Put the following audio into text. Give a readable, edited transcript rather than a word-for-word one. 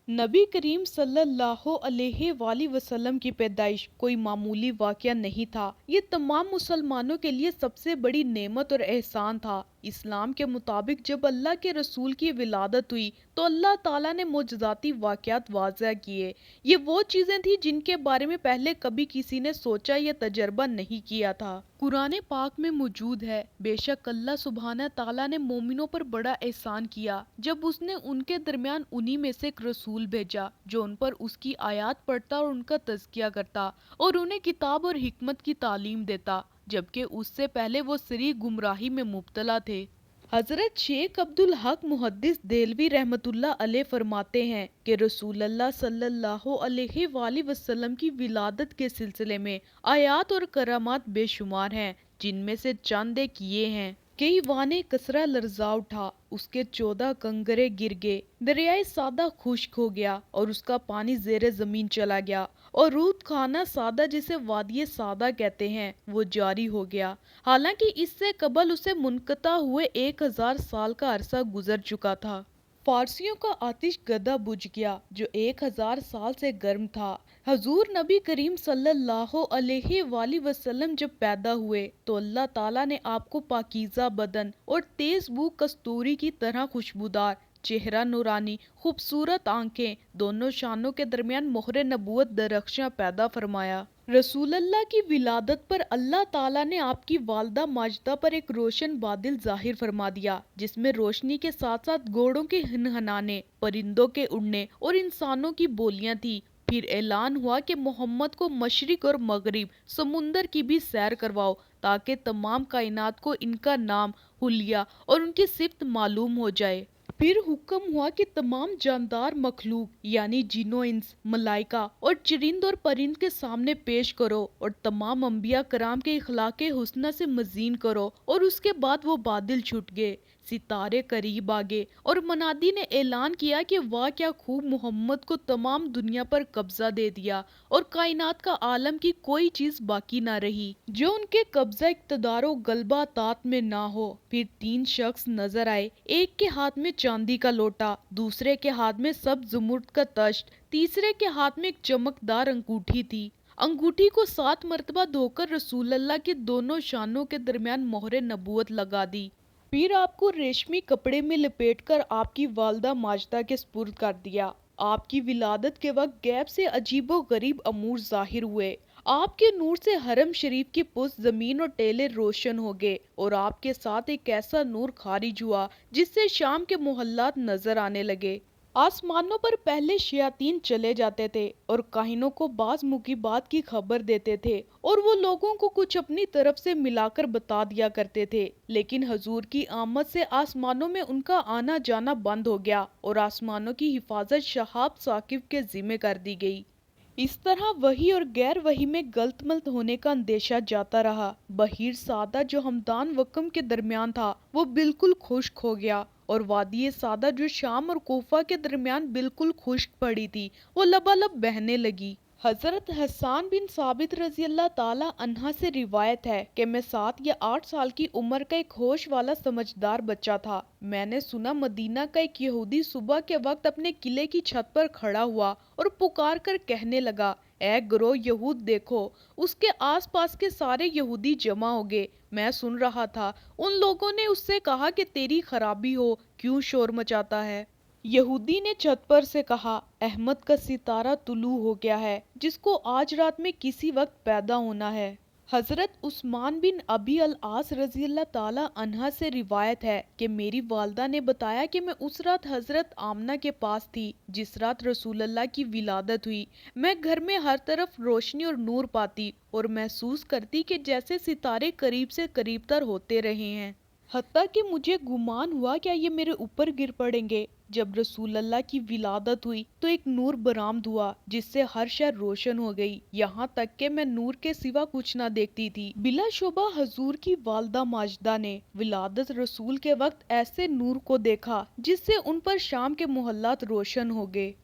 नबी करीम सल्लल्लाहु अलैहि वसल्लम की पैदाइश कोई मामूली वाकया नहीं था। ये तमाम मुसलमानों के लिए सबसे बड़ी नेमत और एहसान था। इस्लाम के मुताबिक जब अल्लाह के रसूल की विलादत हुई तो अल्लाह ताला ने मोजज़ाती वाकयात वाज़ह किए। ये वो चीजें थी जिनके बारे में पहले कभी किसी ने सोचा या तजर्बा नहीं किया था। कुरान पाक में मौजूद है, बेशक अल्लाह सुब्हाना ताला ने मोमिनों पर बड़ा एहसान किया जब उसने उनके दरमियान उन्हीं में से एक रसूल भेजा जो उन पर उसकी आयात पढ़ता और उनका तज़किया करता और उन्हें किताब और हिकमत की तालीम देता, जबकि उससे पहले वो सरी गुमराही में मुब्तला थे। हजरत शेख अब्दुल हक मुहद्दिस देलवी रहमतुल्लाह अलैह फरमाते हैं कि रसूलुल्लाह सल्लल्लाहु अलैहि वसल्लम की विलादत के सिलसिले में आयात और करामात बेशुमार हैं, जिनमें से चंद एक ये हैं। कई वाने कसरा लर्जा उठा, उसके 14 कंगरे गिर गए, दरियाए सादा खुश्क हो गया और उसका पानी जेरे जमीन चला गया, और रूत खाना सादा जिसे वादिये सादा कहते हैं वो जारी हो गया, हालांकि इससे कबल उसे मुनक़ता हुए 1000 साल का अरसा गुजर चुका था। फारसियों का आतिश गदा बुझ गया जो 1000 साल से गर्म था। हजूर नबी करीम सल्लल्लाहु अलैहि वसल्लम जब पैदा हुए तो अल्लाह ताला ने आपको पाकीज़ा बदन और तेज बू कस्तूरी की तरह खुशबूदार चेहरा, नूरानी खूबसूरत आंखें, दोनों शानों के दरमियान मोहरे नबूवत दरख्शां पैदा फरमाया। रसूलुल्लाह की विलादत पर अल्लाह ताला ने आपकी वालदा माजदा पर एक रोशन बादल जाहिर फरमा दिया, जिसमें रोशनी के साथ साथ घोड़ों के हनहनाने, परिंदों के उड़ने और इंसानों की बोलियां थी। फिर ऐलान हुआ कि मोहम्मद को मशरिक और मगरिब समुंदर की भी सैर करवाओ ताकि तमाम कायनात को इनका नाम, हुलिया और उनकी सिफ्त मालूम हो जाए। फिर हुक्म हुआ कि तमाम जानदार मखलूक यानी जिन्नो इंस, मलाइका और चरिंद और परिंद के सामने पेश करो और तमाम अंबिया कराम के इखलाके हुस्ना से मजीन करो। और उसके बाद वो बादल छूट गए, सितारे करीब आ गए और मनादी ने ऐलान किया कि वाह क्या खूब मोहम्मद को तमाम दुनिया पर कब्जा दे दिया और कायनात का आलम की कोई चीज बाकी ना रही जो उनके कब्जा इक्तदारो गलबा तात में ना हो। फिर 3 शख्स नजर आए, एक के हाथ में चांदी का लोटा, दूसरे के हाथ में सब जुमुर्द का तश्त, तीसरे के हाथ में एक चमकदार अंगूठी थी। अंगूठी को 7 मरतबा धोकर रसूलुल्लाह के दोनों शानों के दरमियान मोहरे नबूवत लगा दी। फिर आपको रेशमी कपड़े में लपेटकर आपकी वालदा माजदा के सुपुर्द कर दिया। आपकी विलादत के वक्त गैब से अजीबो गरीब अमूर जाहिर हुए। आपके नूर से हरम शरीफ की पुष्ट जमीन और टेले रोशन हो गए और आपके साथ एक ऐसा नूर खारिज हुआ जिससे शाम के मोहल्लात नजर आने लगे। आसमानों पर पहले शयातीन चले जाते थे और काहिनों को बाज मुगीबात की खबर देते थे और वो लोगों को कुछ अपनी तरफ से मिलाकर बता दिया करते थे, लेकिन हजूर की आमद से आसमानों में उनका आना जाना बंद हो गया और आसमानों की हिफाजत शहाब साकिब के जिम्मे कर दी गई। इस तरह वही और गैर वही में गलत मलत होने का अंदेशा जाता रहा। बहीर सादा जो हमदान वकम के दरमियान था वो बिल्कुल खुश्क हो गया और वादी सादा जो शाम और कोफा के दरमियान बिल्कुल खुश्क पड़ी थी वो लबालब बहने लगी। हजरत हसन बिन साबित रजी अल्लाह ताला अन्हा से रिवायत है कि मैं 7 या 8 साल की उम्र का एक होश वाला समझदार बच्चा था। मैंने सुना मदीना का एक यहूदी सुबह के वक्त अपने किले की छत पर खड़ा हुआ और पुकार कर कहने लगा, ए गरो यहूद देखो। उसके आसपास के सारे यहूदी जमा हो गए। मैं सुन रहा था। उन लोगों ने उससे कहा कि तेरी खराबी हो, क्यों शोर मचाता है। यहूदी ने छत पर से कहा, अहमद का सितारा तुलू हो गया है जिसको आज रात में किसी वक्त पैदा होना है। हजरत उस्मान बिन अबी अल आस रजी अल्लाह ताला अन्हा से रिवायत है कि मेरी वालदा ने बताया कि मैं उस रात हजरत आमना के पास थी जिस रात रसूलुल्लाह की विलादत हुई। मैं घर में हर तरफ रोशनी और नूर पाती और महसूस करती कि जैसे सितारे करीब से करीब तर होते रहे हैं, हत्ता कि मुझे गुमान हुआ क्या ये मेरे ऊपर गिर पड़ेंगे। जब रसूलुल्लाह की विलादत हुई तो एक नूर बरामद हुआ जिससे हर शय रोशन हो गई, यहाँ तक कि मैं नूर के सिवा कुछ ना देखती थी। बिला शुबा हजूर की वालदा माजदा ने विलादत रसूल के वक्त ऐसे नूर को देखा जिससे उन पर शाम के मोहल्लात रोशन हो गए।